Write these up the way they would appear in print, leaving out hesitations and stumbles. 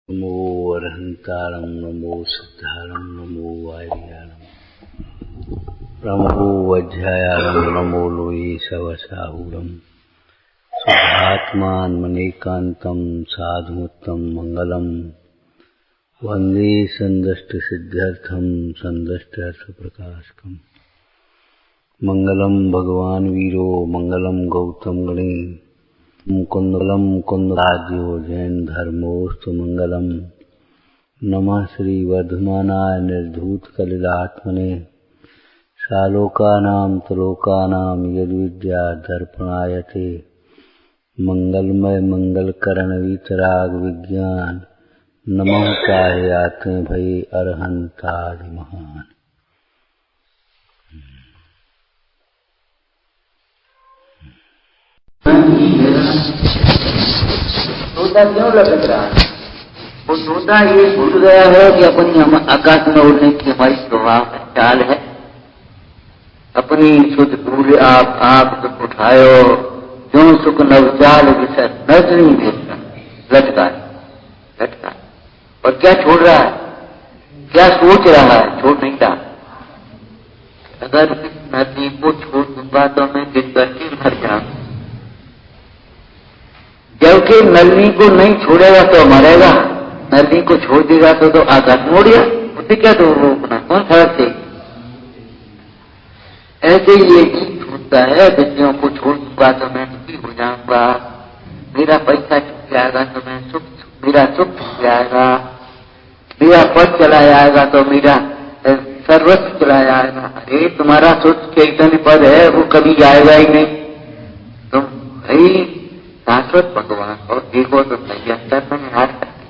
नमो अरहंतारं नमो सिद्धारं नमो वारियारं प्रमहो वज्रायारं नमो लोये सवसाहूरं शुद्धात्मान्मनेकान्तं साधुमुत्तम मंगलम वंदे संदष्टसिद्ध्यर्थं संदष्टार्थप्रकाशकम् मंगलम भगवान वीरो मंगलम गौतम गणे मुकुंदलम कुंदराज्यो जैन धर्मोस्तु मंगलम नमः श्री वर्धमानाय निर्धूत कलिलात्मने सालोकानां त्रिलोकानां यद्विद्या दर्पणायते मंगलमय मंगलकरण वीतराग विज्ञान नमः काहे आत्मे भये अरहंतादि महान। तोता क्यों लटक रहा है? वो तोता ये भूल गया है कि अपनी आकाश में उड़ने की हमारी स्वभाव चाल है। अपनी शुद्ध भूल आप सुख उठायो जो सुख नवचाल विषय नज नहीं देखता, लटका है। और क्या छोड़ रहा है, क्या सोच रहा है? छोड़ नहीं रहा। अगर इस नदी को छोड़ दूंगा तो मैं गिर करके मर जाऊंगा। जबकि नलनी को नहीं छोड़ेगा तो मरेगा, नलनी को छोड़ देगा तो आकाश में उड़ गया। उसे क्या तो रोकना, कौन फर्क है? ऐसे ही ये गीत होता है, विद्याओं को छोड़ दूंगा तो मैं दुखी हो जाऊंगा, मेरा पैसा छूट जाएगा तो मैं मेरा सुख छूट जाएगा, मेरा पद चला जाएगा तो मेरा सर्वस्व चला जाएगा। अरे तुम्हारा सुख चैतन्य पद है, वो कभी जाएगा ही नहीं। तुम भाई शाश्वत भगवान और देखो तो सही अंतर में हाथ करते।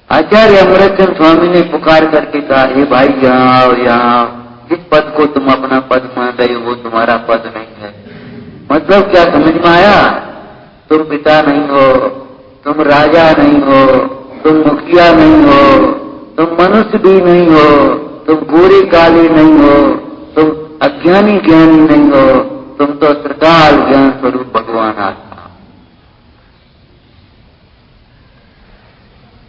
आचार्य अमृतचंद स्वामी ने पुकार करके कहा, हे भाई यहाँ जिस पद को तुम अपना पद मान रहे हो वो तुम्हारा पद नहीं है। मतलब क्या समझ में आया? तुम पिता नहीं हो, तुम राजा नहीं हो, तुम मुखिया नहीं हो, तुम मनुष्य भी नहीं हो, तुम गोरे काले नहीं हो, तुम अज्ञानी ज्ञानी नहीं हो, तुम तो त्रिकाल ज्ञान स्वरूप भगवान आत्मा।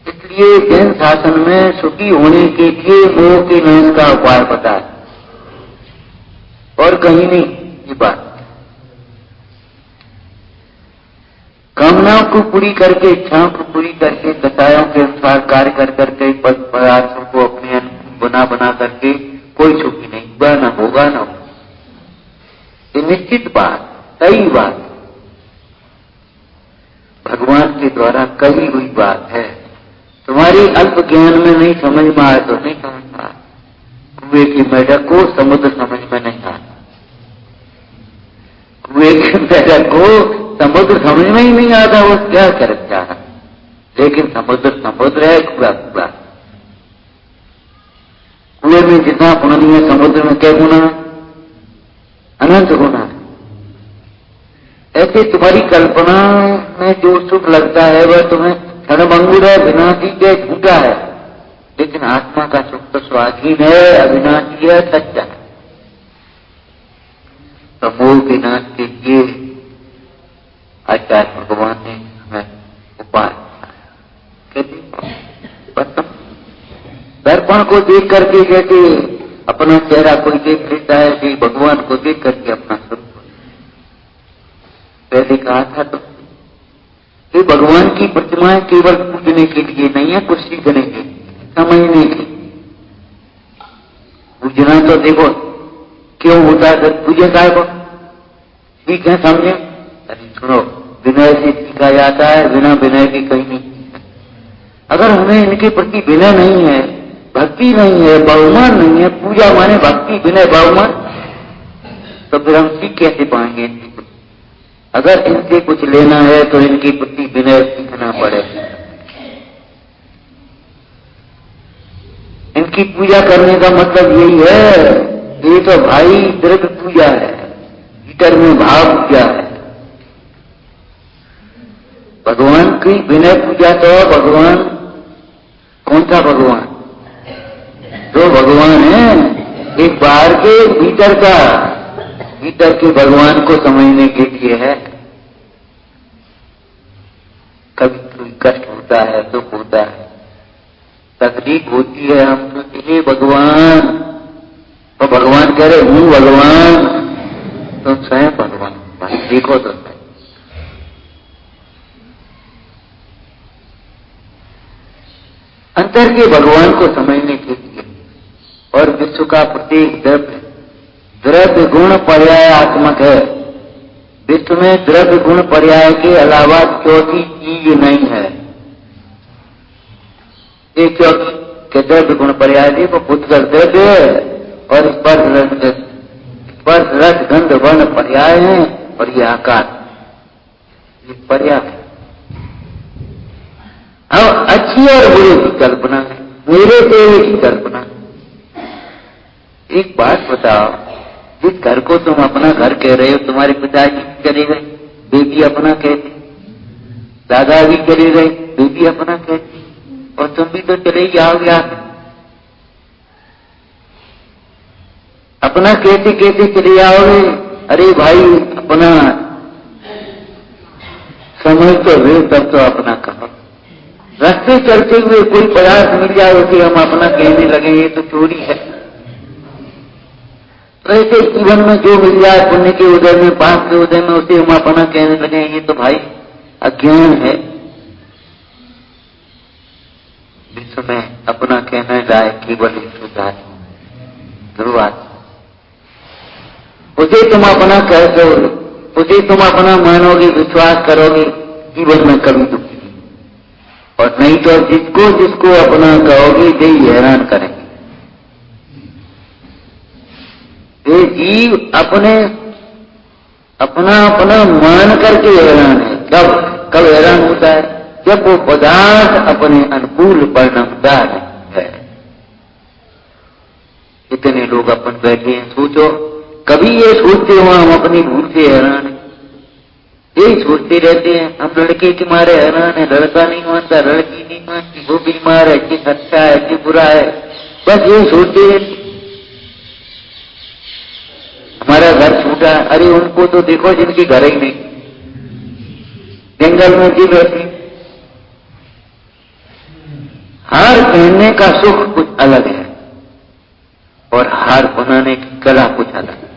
इसलिए जैन शासन में सुखी होने के लिए मोह के नाश का उपाय पता है और कहीं नहीं। ये बात कामनाओं को पूरी करके, इच्छाओं को पूरी करके, कथाओं के अनुसार कार्य कर करके पद पदार्थों को अपने बना करके कोई सुखी नहीं हुआ, न होगा न होगा। ये निश्चित बात, सही बात, भगवान के द्वारा कही हुई बात है। तुम्हारी अल्प ज्ञान में नहीं समझ में आए तो नहीं समझ में आए। कुएं की मेढक को समुद्र समझ में नहीं आता, कुएं की मेढक को समुद्र समझ में ही नहीं आता, वो क्या कर चाहा। लेकिन समुद्र है, कुआ। कुएं में जितना पानी है समुद्र में क्या गुना? अनंत गुना। ऐसे तुम्हारी कल्पना में जो सुख लगता है वह तुम्हें क्षणभंगुर है, विनाशी है, झूठा है। लेकिन आत्मा का सुख तो स्वाधीन है, अविनाशी है, सच्चा है। तो मोह विनाश के लिए आचार्य भगवान ने हमें उपाय दर्पण को देख करके जैसे अपना चेहरा कोई देख लेता है, कि भगवान को देख करके अपना स्वरूप। पहले कहा था तो ये भगवान की प्रतिमाएं केवल पूजने के लिए नहीं है, कुछ सीखने के, समझने के। पूजना तो देखो क्यों होता है, पूजे साहब ठीक है, समझे? अरे सुनो, विनय से सीखा जाता है, बिना विनय के कहीं नहीं। अगर हमें इनके प्रति विनय नहीं है, भक्ति नहीं है, बहुमान नहीं है, पूजा माने भक्ति, विनय, बहुमान, तो फिर हम सीख कैसे पाएंगे? अगर इनसे कुछ लेना है तो इनके प्रति विनय सीखना पड़ेगा। इनकी पूजा करने का मतलब यही है, ये तो भाई द्रव्य पूजा है, भीतर में भाव पूजा है। भगवान की विनय पूजा तो भगवान, कौन सा भगवान? जो भगवान है एक बाहर के भीतर के भगवान को समझने के लिए है। कभी कष्ट होता है, दुख होता है, तकलीफ होती है, हम तो हे भगवान, तो भगवान कह रहे हूँ भगवान, तो स्वयं भगवान भाई देखो तो सही। अंतर के भगवान को समझने के लिए और विश्व का प्रत्येक द्रव्य गुण पर्यायात्मक है। विश्व में द्रव्य गुण पर्याय के अलावा चौथी चीज नहीं है। एक चौथी के द्रव्य गुण पर्याय देखो, पुष्कर द्रव्य और स्पर्श रस गंध वर्ण पर्याय है और ये आकार ये पर्याय है। अब अच्छी और बुरी की कल्पना है, मेरे तेरे की कल्पना है। एक बात बताओ, जिस घर को तुम अपना घर कह रहे हो, तुम्हारे पिताजी चले गए, बेटी अपना कहती, दादा भी चले गए, बेटी अपना कहती, और तुम भी तो चले ही जाओगे आप। अपना कहते कहते चले जाओगे। अरे भाई अपना समझ तो वे तब तो अपना कहो। रास्ते चलते हुए कोई प्रयास मिल जाए उसे हम अपना कहने लगे, ये तो चोरी है। ऐसे जीवन में जो मिल जाए पुण्य के उदय में, पाप के उदय में, उसे हम अपना कहने लगे, ये तो भाई अज्ञान है। विश्व में अपना कहने लायक केवल ध्रुवात, उसे तुम अपना कह दो, उसे तुम अपना मानोगे, विश्वास करोगे, जीवन में कभी दुखी नहीं। और नहीं तो जिसको जिसको अपना कहोगे वे हैरान करेंगे। वे जीव अपने अपना मान करके हैरान है। कब हैरान होता है? जब वो पदार्थ अपने अनुकूल परिणमता है। इतने लोग अपन बैठे हैं, सोचो कभी ये सोचते हो हम अपनी भूल से हैरान है? यही सोचते रहते हैं हम लड़के के मारे हैरान है, लड़का नहीं मानता, लड़की नहीं मानती, वो बीमार है, कि अच्छा है कि बुरा है, बस ये सोचते रहते। हमारा घर छूटा, अरे उनको तो देखो जिनकी घर ही नहीं, जंगल में जी बैठी। हार पहनने का सुख कुछ अलग है और हार बनाने की कला कुछ अलग है।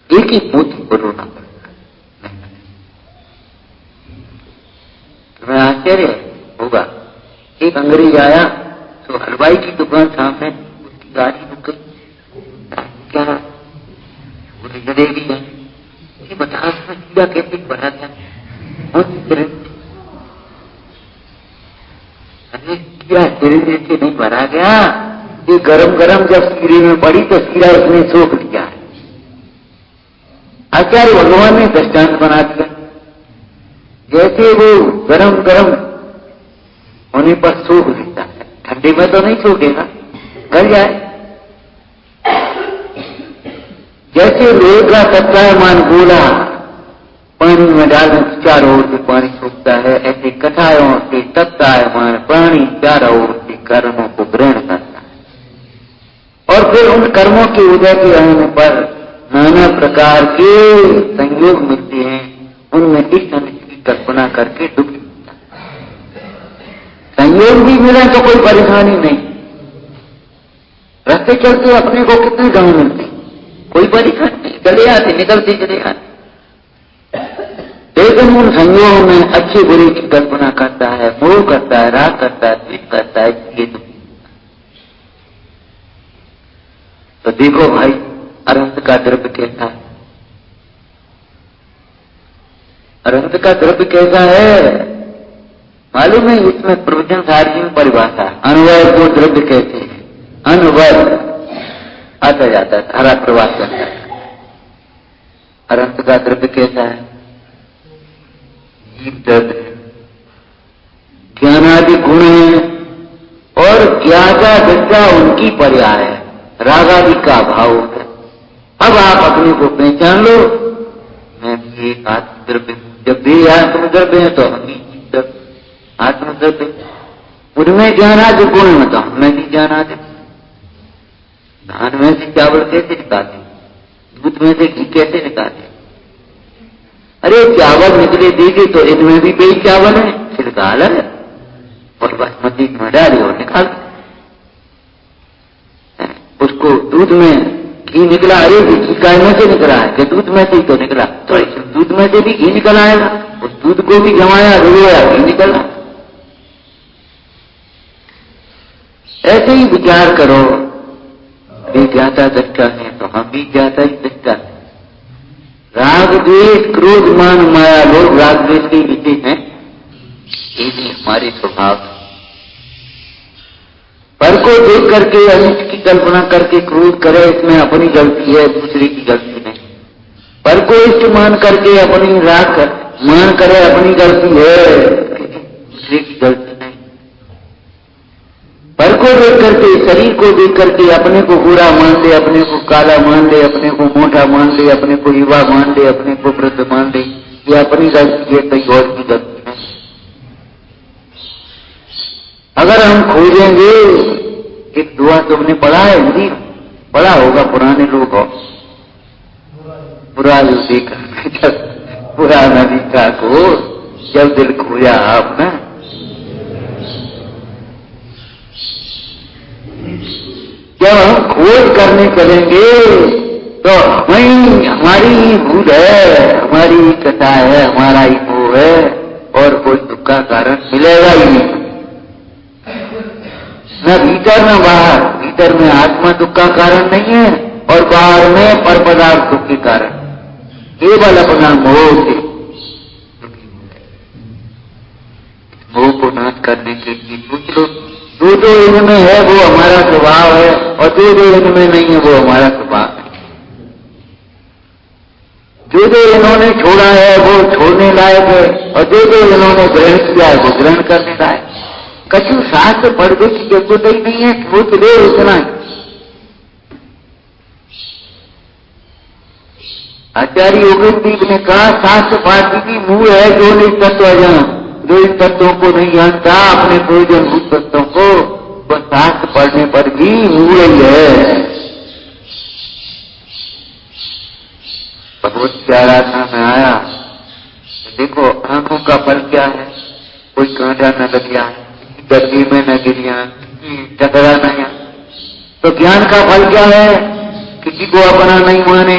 एक ही मोती को रोना पड़ता है। तुम्हें आश्चर्य होगा, एक अंग्रेज आया तो हलवाई की दुकान सामने, उसकी गाड़ी रुक गई। क्या बोले जलेबी है, ये बता कीड़ा कैसे बढ़ा था? अरे कीड़ा शरीर से नहीं भरा गया, ये गरम गरम जब कीड़े में पड़ी तो कीड़ा उसने सोख लिया है। आचार्य भगवान ने दृष्टांत बना दिया, जैसे वो गरम गरम होने पर सूख लेता है, ठंडे में तो नहीं सूखेगा, गल जाए। जैसे लोहे का तत्वायमान गोला पानी में डालने चारों ओर से पानी सूखता है, ऐसे कथाओं से तत्वायमान प्राणी चारों ओर से कर्मों को ग्रहण करता है और फिर उन कर्मों के उदय के आने पर नाना प्रकार के संयोग मिलते हैं। उनमें इस अनिष्ट की कल्पना करके दुख मिलता है। संयोग भी मिला तो कोई परेशानी नहीं। रास्ते चलते अपने को कितने गांव मिलते, कोई परेशानी नहीं, चले आते, निकलते चले आते। लेकिन उन संयोगों में अच्छी बुरी की कल्पना करता है, मोह करता है, राग करता है, द्वेष करता है, ये दुख। तो देखो भाई अनंत का द्रव्य कैसा है? अनंत का द्रव्य कैसा है मालूम है? इसमें प्रवचन सारी में परिभाषा, अनवय को द्रव्य कहते हैं। अनवय आता जाता है, धारा प्रवास करता है। अनंत का द्रव्य कैसा है? जीव द्रव्य, ज्ञानादि गुण है और ज्ञाता दृष्टा उनकी पर्याय है, रागादि का भाव है। अब आप अपने को पहचान लो, मैं भी एक आत्मद्रव्य हूं। जब भी आत्मद्रव्य है तो हम भी आत्मद्रव्य, उनमें ज्ञानादि गुण में तो हमें भी ज्ञानादि। धान में से चावल कैसे निकालते, दूध में से घी कैसे निकालते? अरे चावल निकले देखे तो इनमें भी बेई चावल है, छिलका अलग है, और बासमती में डाली और निकाल। उसको दूध में घी निकला, अरे घी गाय में से निकला है कि दूध में से ही तो निकला, तो दूध में से भी घी निकल आएगा, उस दूध को भी जमाया रुलाया घी निकला। ऐसे ही विचार करो, ये ज्ञाता दृष्टा है तो हम भी ज्ञाता ही दृष्टा है। राग द्वेष क्रोध मान माया लोग राग द्वेष के विषय हैं, ये भी हमारे स्वभाव। पर को देख करके अनिष्ट की कल्पना करके क्रोध करे, इसमें अपनी गलती है, दूसरे की गलती नहीं। पर को इष्ट मान करके अपनी राग मान करे, अपनी गलती है, दूसरे की गलती नहीं। पर को देख करके, शरीर को देख करके अपने को बुरा मान ले, अपने को काला मान ले, अपने को मोटा मान ले, अपने को युवा मान ले, अपने को वृद्ध मान ले, ये अपनी गलती है, कहीं और की गलती नहीं। अगर हम खोजेंगे, एक दुआ तुमने पढ़ा है, हिंदी पढ़ा होगा, पुराने लोग हो, बुरा जो देखा बुरा नदी का को जब दिल खोया आपने, जब हम खोज करने चलेंगे तो वही हमारी भूल है, हमारी कथा है, हमारा ही वो है, और कोई दुख का कारण मिलेगा ही नहीं, न भीतर न बाहर। भीतर में आत्मा दुख का कारण नहीं है, और बाहर में पर पदार्थ दुख के कारण, केवल अपना मोह से। मोह को नाश करने के लिए सोच लो, जो इनमें है वो हमारा स्वभाव है, और जो इनमें नहीं है वो हमारा स्वभाव है। जो इन्होंने छोड़ा है वो छोड़ने लायक है, और जो इन्होंने ग्रहण किया है वो ग्रहण करने लायक। कछु शास्त्र पढ़ने की जरूरत ही नहीं है, सोच ले उतना ही। आचार्य योगेंद्र ने कहा, शास्त्र पाठी की मुंह है जो नहीं तत्व जान, जो इन तत्वों को नहीं जानता, अपने प्रयोजनभूत तत्वों को, वह शास्त्र पढ़ने पर भी मूल ही है। भगवत की आराधना में आया, देखो आंखों का फल क्या है, कोई कांटा न लग गया, गड्ढे में न गिरिया, टकरा नया। तो ज्ञान का फल क्या है, किसी को अपना नहीं माने,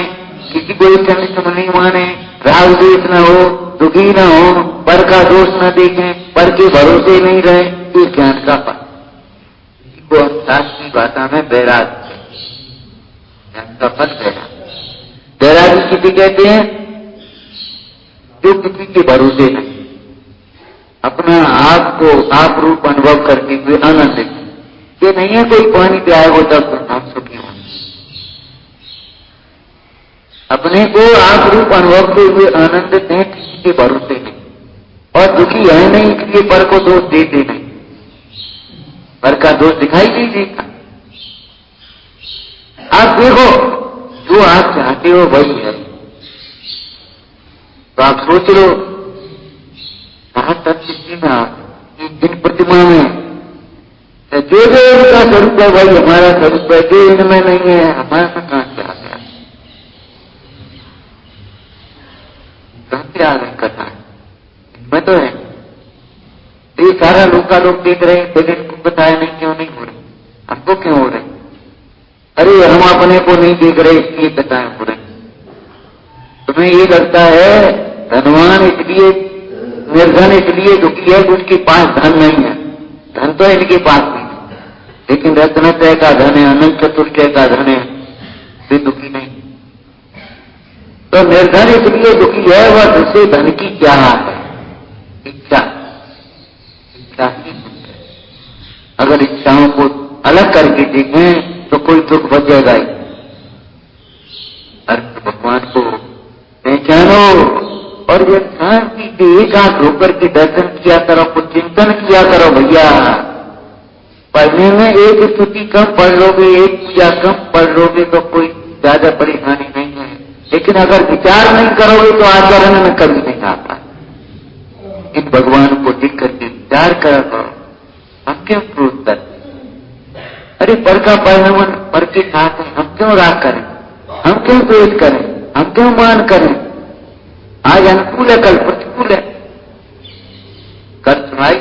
किसी को इष्ट नहीं माने, राग द्वेष न हो, दुखी न हो, पर का दोष न देखें, पर के भरोसे नहीं रहे, ये ज्ञान का फल। इसको हम शास्त्र की भाषा में बैराग्य, ज्ञान का फल बैराग्य। बैराग्य किसे कहते हैं, जो किसी के भरोसे नहीं, अपना आप को आप रूप अनुभव करते हुए आनंद। ये नहीं है कोई पानी पे आए हो तब हम सुखी हों, अपने को आप रूप अनुभव करते हुए आनंदित हैं, किसी के भरोसे नहीं, और दुखी है नहीं, इसलिए पर को दोष देते नहीं, पर का दोष दिखाई नहीं देता। आप देखो, जो आप चाहते हो वही है, तो आप सोच लो, कहा तब स्थिति में आप जिन प्रतिमा में जो उनका स्वरूप है वही हमारा स्वरूप है, जो इनमें नहीं है हमारा से कहां से आ गया, कहां से आ गए करना है, इनमें तो है। ये सारा लोग का लोग देख रहे हैं, फिर इनको बताया नहीं, क्यों नहीं हो रहे, हमको क्यों हो रहे, अरे हम अपने को नहीं देख रहे इसलिए बताए हो रहे। तुम्हें ये लगता है धनवान इसलिए निर्धन इसलिए दुखी है, उसके पास धन नहीं है, धन तो इनके पास नहीं, लेकिन रत्नत्रय का धन है, अनंत चतुष्टय का धन है, वे दुखी नहीं। तो निर्धन इसलिए दुखी है, वह दूसरे धन की क्या है, इच्छा, इच्छा ही। अगर इच्छाओं को अलग करके देखें तो कोई दुख बचेगा ही। अर्थ भगवान को पहचानो, और ये शांति से एकाग्र होकर के दर्शन किया करो, कुछ चिंतन किया करो। भैया पढ़ने में एक स्तुति कम पढ़ लोगे, एक पूजा कम पढ़ लोगे तो कोई ज्यादा परेशानी नहीं है, लेकिन अगर विचार नहीं करोगे तो आचरण में कभी नहीं आता। इन भगवान को देख करके विचार करो, हम क्यों क्रोध करते, अरे पर का परिणाम पर के साथ हम क्यों राग करें, हम क्यों द्वेष करें, हम क्यों मान करें, आज अनुकूल है कल प्रतिकूल है। कल सुनाई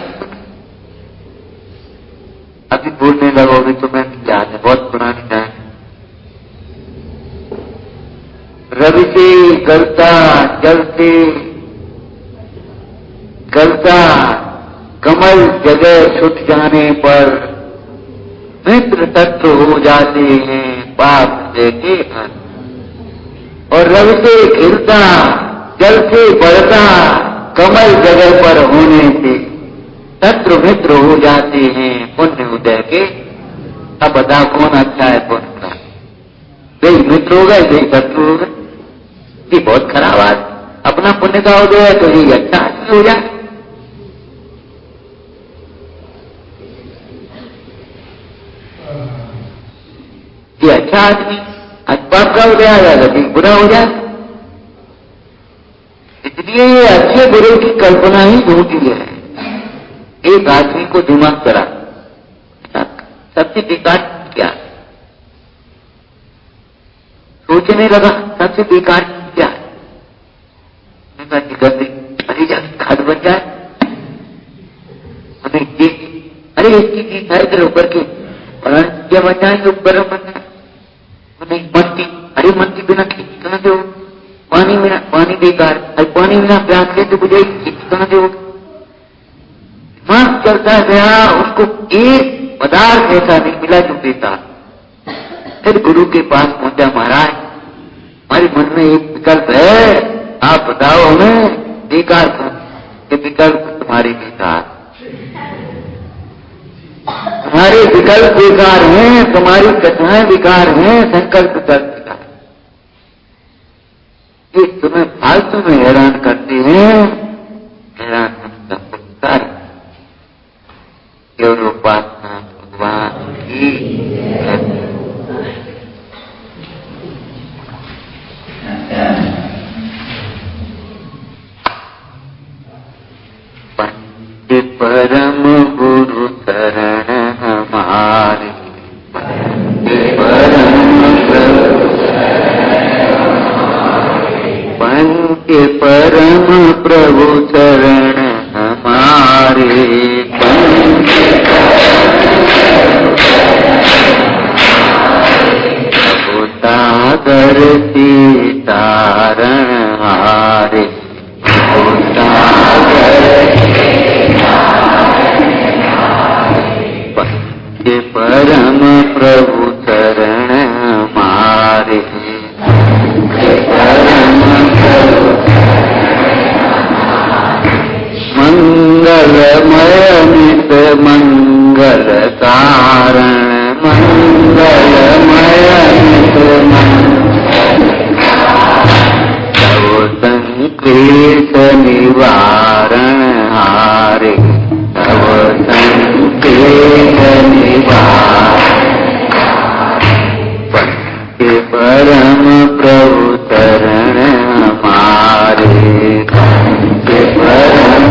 अभी बोलने लगोगे तो मैं याद है, बहुत पुरानी टाइम। रवि से गलता जल से गलता कमल जगह छुट जाने पर मित्र तत्व हो जाते हैं पाप देखे हैं। और रवि से खिलता जल से बढ़ता कमल जगह पर होने से शत्रु मित्र हो जाते हैं पुण्य उदय के। अब बता कौन अच्छा है कौन बुरा? यही मित्र हो गए यही शत्रु हो गए। ये बहुत खराब बात। अपना पुण्य का उदय है तो यही अच्छा आदमी हो जाए। ये अच्छा आदमी पाप का उदय आ जाएगा तो बुरा हो जाए। इसलिए ये अच्छे बुरे की कल्पना ही झूठी है। एक आदमी को दिमाग करा सबसे बेकार क्या सोचने लगा, सबसे बेकार क्या है? अरे जब खाद बन जाए हमें अरे इसकी चीज है इधर ऊपर के क्या बन जाएंगे ऊपर बन जाए मट्टी। अरे मट्टी बिना खेती कहाँ दो? पानी बिना पानी बेकार। अरे पानी बिना प्यास ले तो बुझाएगी खेती कहाँ दो? दिमाग चलता गया, उसको एक पदार्थ ऐसा नहीं मिला जो देता। फिर गुरु के पास पहुंचा, महाराज हमारे मन में एक विकल्प है, आप बताओ हमें बेकार कौन? ये विकल्प तुम्हारे बेकार, तुम्हारे विकल्प बेकार हैं, तुम्हारी कथाएं बेकार हैं, संकल्प बेकार। ये तुम्हें फालतू में हैरान करते हैं। हैरान का पुरस्कार केवल उपासना भगवान की है। पंच परम गुरु शरण हमारे, पंच परम प्रभु शरण हमारे, प्रभु सागर सीतारण हारे, पंच परम प्रभु शरण हमारे, परम प्रभु मंगलमय नित मंगल कारण, मंगलमय नित सब संक्लेश निवारण हारे, सब संक्लेश निवारण, पंच परम प्रभु शरण हमारे, पंच परम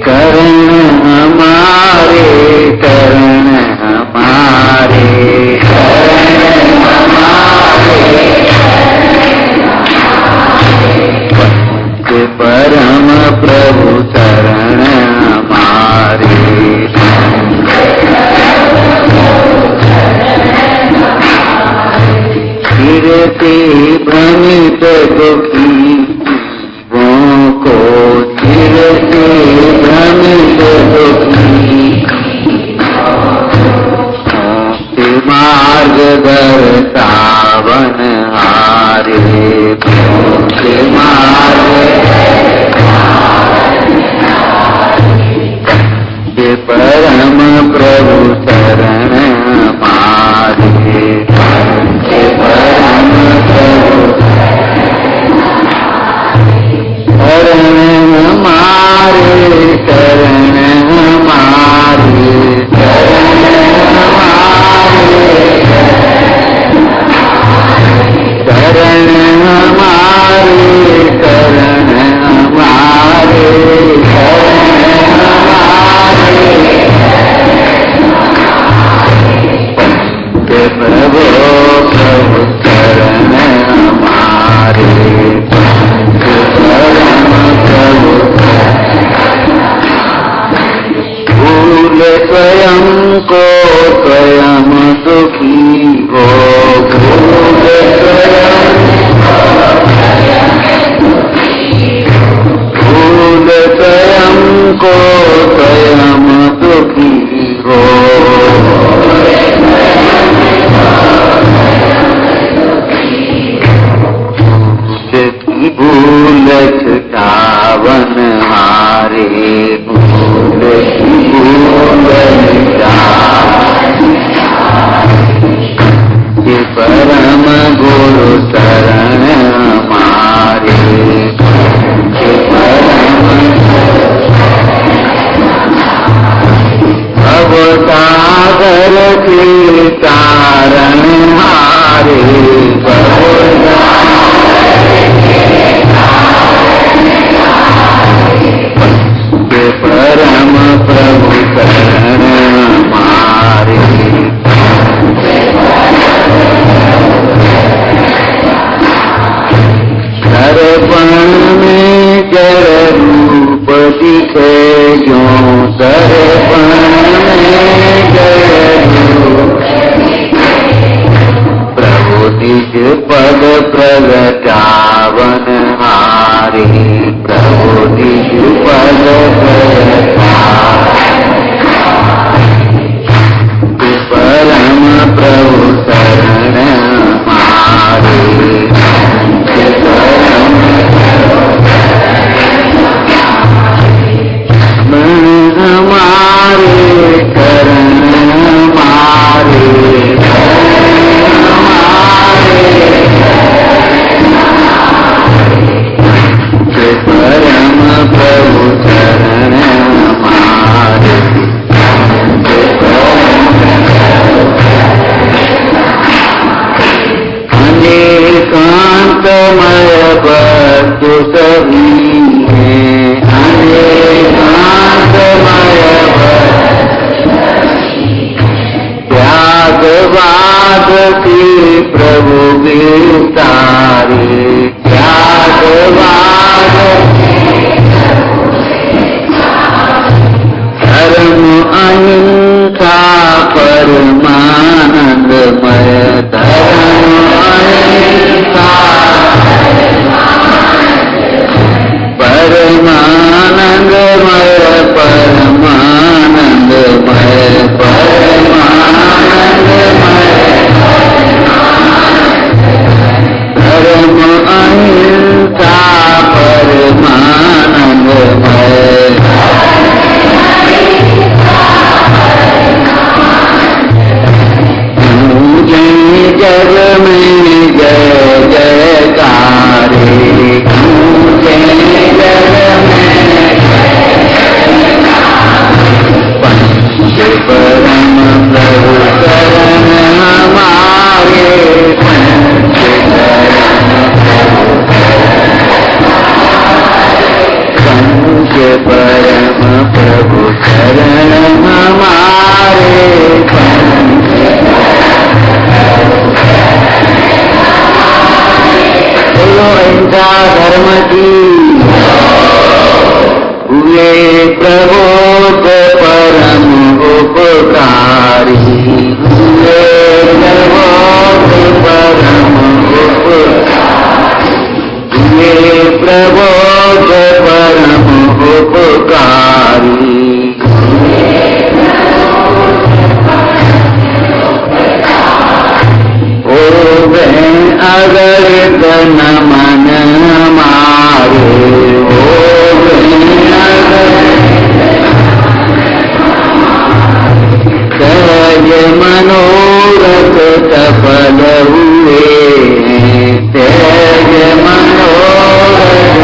करण हमारे, करण हमारे, करण हमारे, पंच परम प्रभु शरण हमारे, गिरते भ्रमित दुखी जीवों को, गिरते भ्रमित दुखी मार्ग दर्शावन हारे, मार्ग परम प्रभु शरण हमारे, परम प्रभु शरण हमारे, शरण हमारे, शरण हमारे, शरण हमारे, शरण हमारे, शरण हमारे, पंच प्रभु प्रभु शरण हमारे। स्वयं को स्वयं दुखी हो, भूल स्वयं को स्वयं दुखी हो, भूल छुटावन हारे, भूल परम गुरु शरण हमारे, भव सागर के कारण हारे, परम प्रभु शरण हमारे, दर्पण में जड़ रूप दिखे जो, दर्पण में जड़ रूप प्रभु निज पद प्रगटावन हारे, प्रभु निज पद परम प्रभु शरण हमारे, हमारे करण हमारे, परम प्रभु शरण हमारे, अनेकांतमय वस्तु सभी है, अनेकांतमय त्यागवाद की प्रभु विस्तारे, त्यागवाद धर्म अहिंसा परमानंदमय, धर्म अहिंसा परमानंदमय, परमानंदमय, परमानंदमय, धर्म अहिंसा परमानंदमय, जग में जय जयकारे, जग में पंच परम प्रभु शरण हमारे, पंच परम प्रभु शरण हमारे, अहिंसा धर्म की हुए प्रबोध परम उपकारी, हुए प्रबोध परम उपकारी, हुए प्रबोध परम उपकारी, ओ अगर तन मन हमारे, ओ सहज मनोरथ सफल हुए, सहज मनोरथ,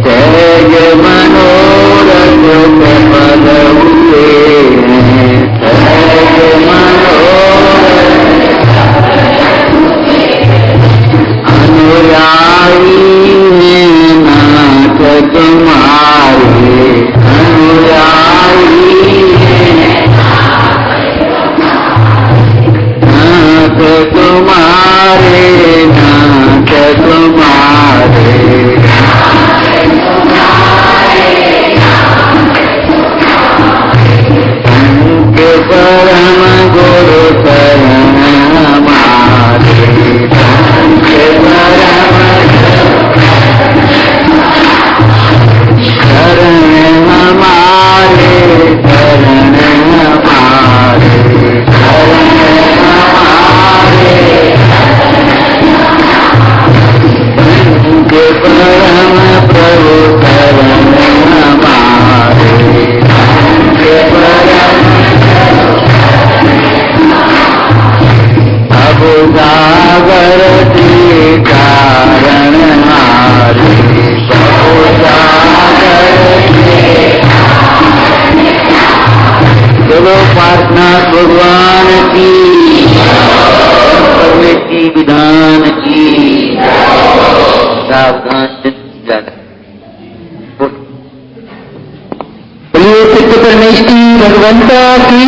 सहज मनोरथ सफल हुए, सहज अनुयायी हैं नाथ तुम्हारे, अनुयायी हैं जाकर बोलिए चित्त परमेश्वरी भगवंता की